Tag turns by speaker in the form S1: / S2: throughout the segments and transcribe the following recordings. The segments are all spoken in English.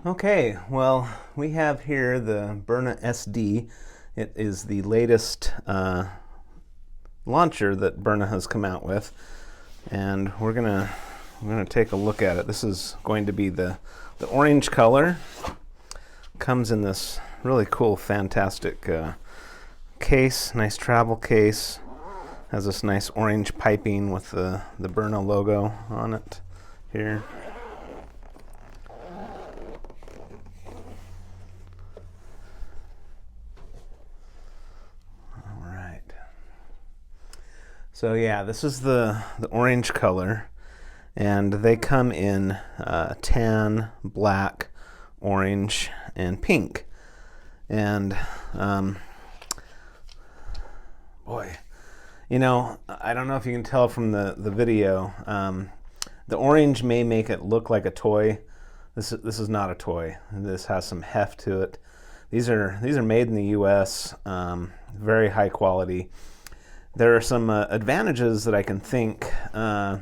S1: Okay, well, we have here the Byrna SD. It is the latest launcher that Byrna has come out with, and we're gonna take a look at it. This is going to be the orange color. Comes in this really cool, fantastic case, nice travel case. Has this nice orange piping with the Byrna logo on it here. So yeah, this is the orange color, and they come in tan, black, orange, and pink. And boy, you know, I don't know if you can tell from the video. The orange may make it look like a toy. This is not a toy. This has some heft to it. These are made in the U.S. Very high quality. There are some advantages that I can think to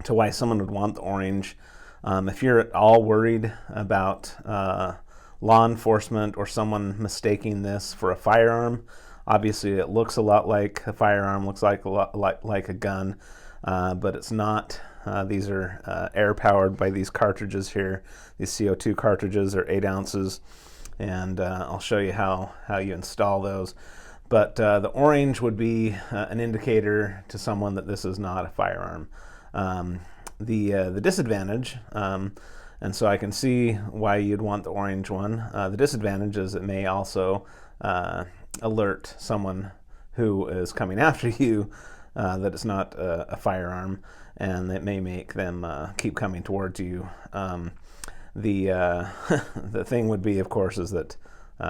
S1: why someone would want the orange. If you're at all worried about law enforcement or someone mistaking this for a firearm, obviously it looks a lot like a firearm, looks like a lot like a gun, but it's not. These are air-powered by these cartridges here. These CO2 cartridges are 8 ounces, and I'll show you how you install those. But the orange would be an indicator to someone that this is not a firearm. The disadvantage, and so I can see why you'd want the orange one. The disadvantage is it may also alert someone who is coming after you that it's not a firearm, and it may make them keep coming towards you. The the thing would be, of course, is that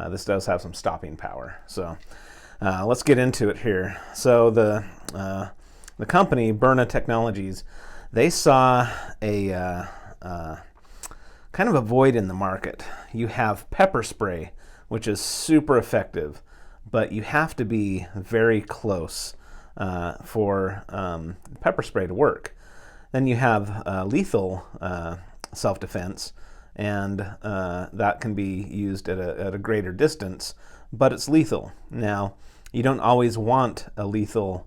S1: this does have some stopping power. So let's get into it here. So the company Byrna Technologies, they saw a kind of a void in the market. You have pepper spray, which is super effective, but you have to be very close for pepper spray to work. Then you have lethal self-defense, and that can be used at a greater distance, but it's lethal. Now, you don't always want a lethal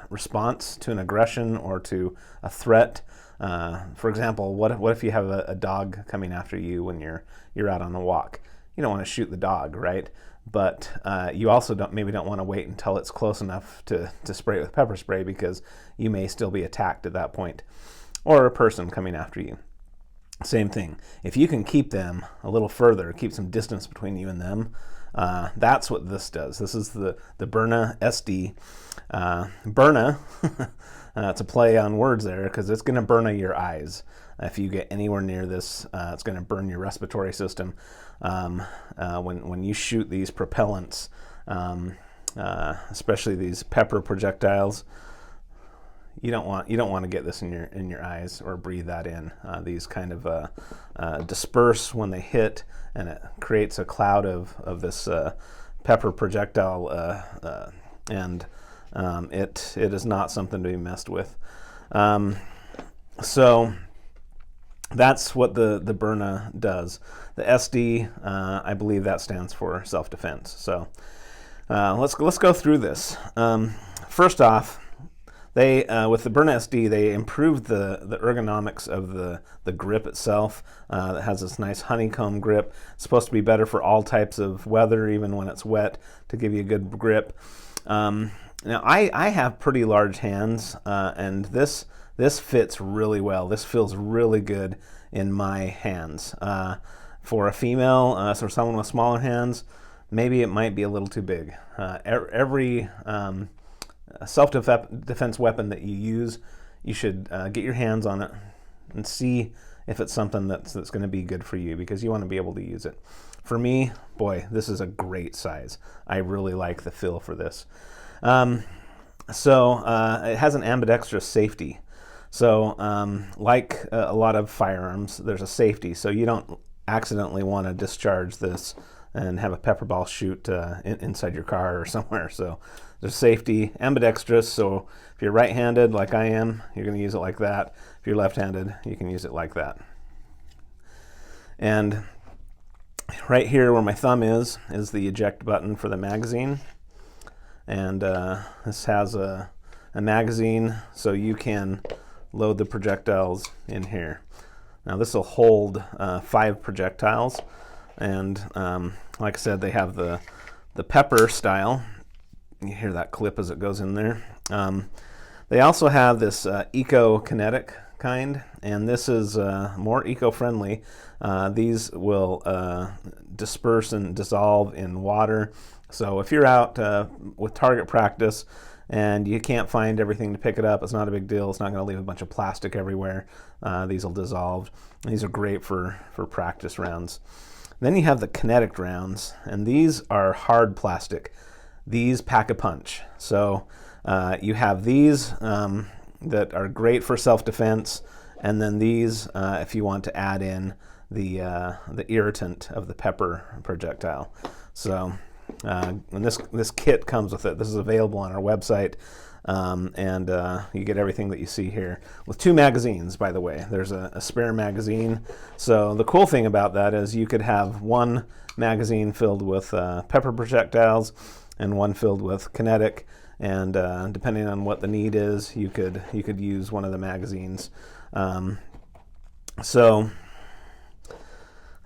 S1: response to an aggression or to a threat. For example, what if you have a dog coming after you when you're out on a walk? You don't want to shoot the dog, right? But you also maybe don't want to wait until it's close enough to spray it with pepper spray, because you may still be attacked at that point, or a person coming after you. Same thing. If you can keep them a little further, keep some distance between you and them, that's what this does. This is the Byrna SD. Byrna, it's a play on words there, because it's going to Byrna your eyes. If you get anywhere near this, it's going to burn your respiratory system. When you shoot these propellants, especially these pepper projectiles, you don't want to get this in your eyes or breathe that in. These kind of disperse when they hit, and it creates a cloud of this pepper projectile, and it is not something to be messed with. So that's what the Byrna does. The SD, I believe that stands for self-defense. So let's go through this. First off, they with the Byrna SD, they improved the ergonomics of the grip itself. It has this nice honeycomb grip. It's supposed to be better for all types of weather, even when it's wet, to give you a good grip. Now I have pretty large hands, and this fits really well. This feels really good in my hands. For a female, so someone with smaller hands, maybe it might be a little too big. Every self-defense weapon that you use, you should get your hands on it and see if it's something that's going to be good for you, because you want to be able to use it. For me, boy, this is a great size. I really like the feel for this. So it has an ambidextrous safety. So like a lot of firearms, there's a safety, so you don't accidentally want to discharge this and have a pepper ball shoot inside your car or somewhere. So there's safety. Ambidextrous, so if you're right-handed like I am, you're going to use it like that. If you're left-handed, you can use it like that. And right here where my thumb is the eject button for the magazine. And this has a magazine, so you can load the projectiles in here. Now this will hold 5 projectiles, and like I said, they have the pepper style. You hear that clip as it goes in there. They also have this eco-kinetic kind, and this is more eco-friendly. These will disperse and dissolve in water. So if you're out with target practice and you can't find everything to pick it up, it's not a big deal. It's not going to leave a bunch of plastic everywhere. These will dissolve. These are great for practice rounds. Then you have the kinetic rounds, and these are hard plastic. These pack a punch. So you have these that are great for self-defense, and then these if you want to add in the irritant of the pepper projectile. So and this kit comes with it. This is available on our website, and you get everything that you see here with 2 magazines, by the way. There's a spare magazine. So the cool thing about that is you could have one magazine filled with pepper projectiles and one filled with kinetic, and depending on what the need is, you could use one of the magazines.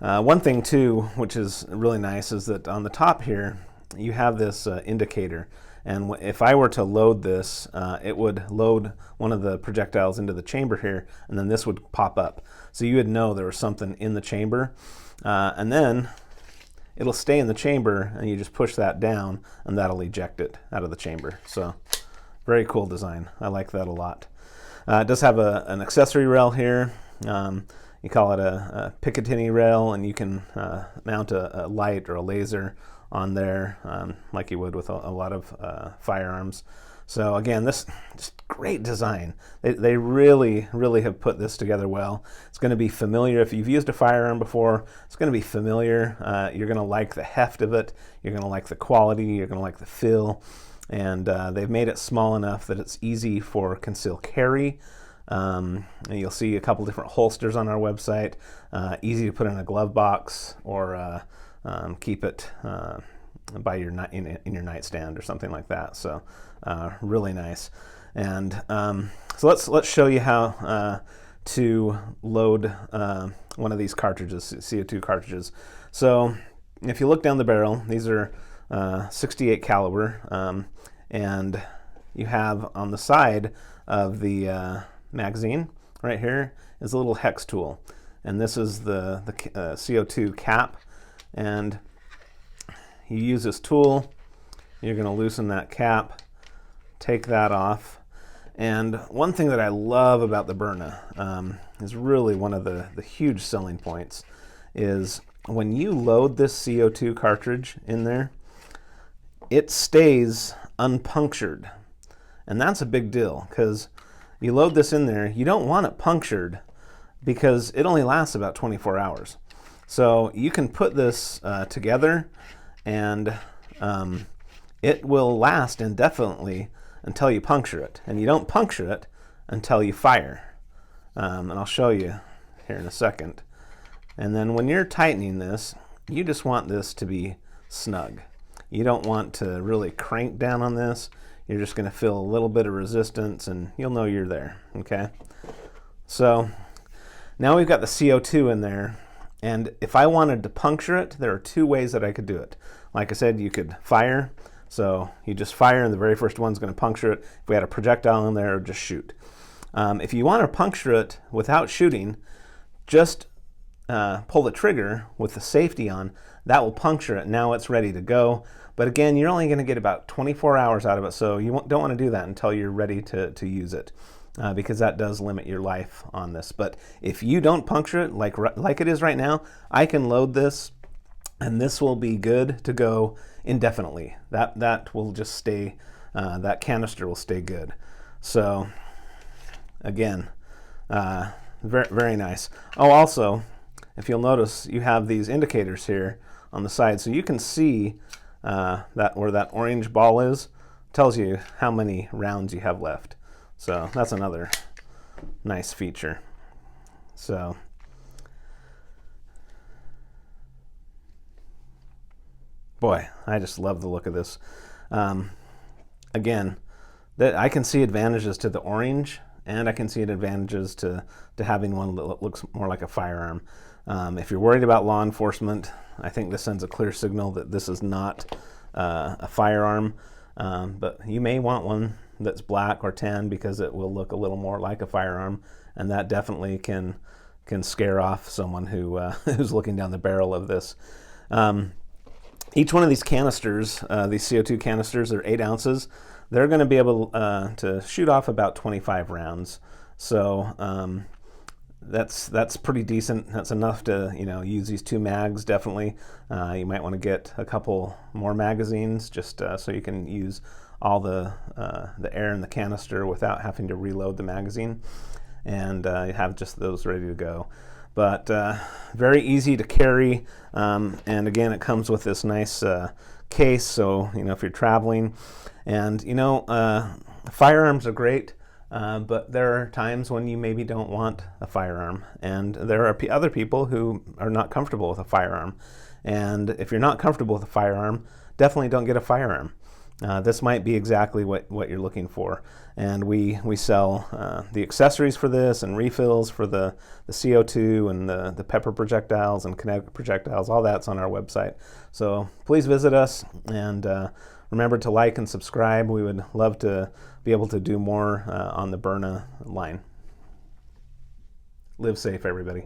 S1: One thing too, which is really nice, is that on the top here you have this indicator, and if I were to load this, it would load one of the projectiles into the chamber here, and then this would pop up, so you would know there was something in the chamber, and then it'll stay in the chamber, and you just push that down and that'll eject it out of the chamber. So very cool design. I like that a lot. It does have an accessory rail here. You call it a Picatinny rail, and you can mount a light or a laser on there like you would with a lot of firearms. So again, this just great design. They really, really have put this together well. It's going to be familiar. If you've used a firearm before, it's going to be familiar. You're going to like the heft of it. You're going to like the quality. You're going to like the feel. And they've made it small enough that it's easy for concealed carry. And you'll see a couple different holsters on our website. Easy to put in a glove box, or keep it by your in your nightstand or something like that. So really nice. And so let's show you how to load one of these cartridges, CO2 cartridges. So if you look down the barrel, these are 68 caliber, and you have on the side of the magazine right here is a little hex tool, and this is the CO2 cap, and you use this tool. You're going to loosen that cap, take that off, and one thing that I love about the Byrna is really one of the huge selling points is when you load this CO2 cartridge in there, it stays unpunctured, and that's a big deal because you load this in there, you don't want it punctured because it only lasts about 24 hours. So you can put this together, and it will last indefinitely until you puncture it. And you don't puncture it until you fire. And I'll show you here in a second. And then when you're tightening this, you just want this to be snug. You don't want to really crank down on this. You're just going to feel a little bit of resistance, and you'll know you're there, okay? So now we've got the CO2 in there, and if I wanted to puncture it, there are 2 ways that I could do it. Like I said, you could fire, so you just fire, and the very first one's going to puncture it. If we had a projectile in there, just shoot. If you want to puncture it without shooting, just pull the trigger with the safety on. That will puncture it. Now it's ready to go. But again, you're only going to get about 24 hours out of it, so you don't want to do that until you're ready to use it, because that does limit your life on this. But if you don't puncture it like it is right now, I can load this, and this will be good to go indefinitely. That will just stay, that canister will stay good. So again, very, very nice. Oh, also, if you'll notice, you have these indicators here on the side, so you can see that where that orange ball is, tells you how many rounds you have left. So that's another nice feature. So boy, I just love the look of this. Again, that I can see advantages to the orange, and I can see advantages to having one that looks more like a firearm. If you're worried about law enforcement, I think this sends a clear signal that this is not a firearm, but you may want one that's black or tan because it will look a little more like a firearm, and that definitely can scare off someone who who's looking down the barrel of this. Each one of these canisters, these CO2 canisters, are 8 ounces. They're going to be able to shoot off about 25 rounds. So that's pretty decent. That's enough to use these 2 mags. Definitely, you might want to get a couple more magazines just so you can use all the air in the canister without having to reload the magazine, and you have just those ready to go. But very easy to carry, and again, it comes with this nice case. So if you're traveling, and firearms are great. But there are times when you maybe don't want a firearm, and there are other people who are not comfortable with a firearm. And if you're not comfortable with a firearm, definitely don't get a firearm. This might be exactly what you're looking for. And we sell the accessories for this and refills for the CO2 and the pepper projectiles and kinetic projectiles. All that's on our website. So please visit us, and remember to like and subscribe. We would love to be able to do more on the Byrna line. Live safe, everybody.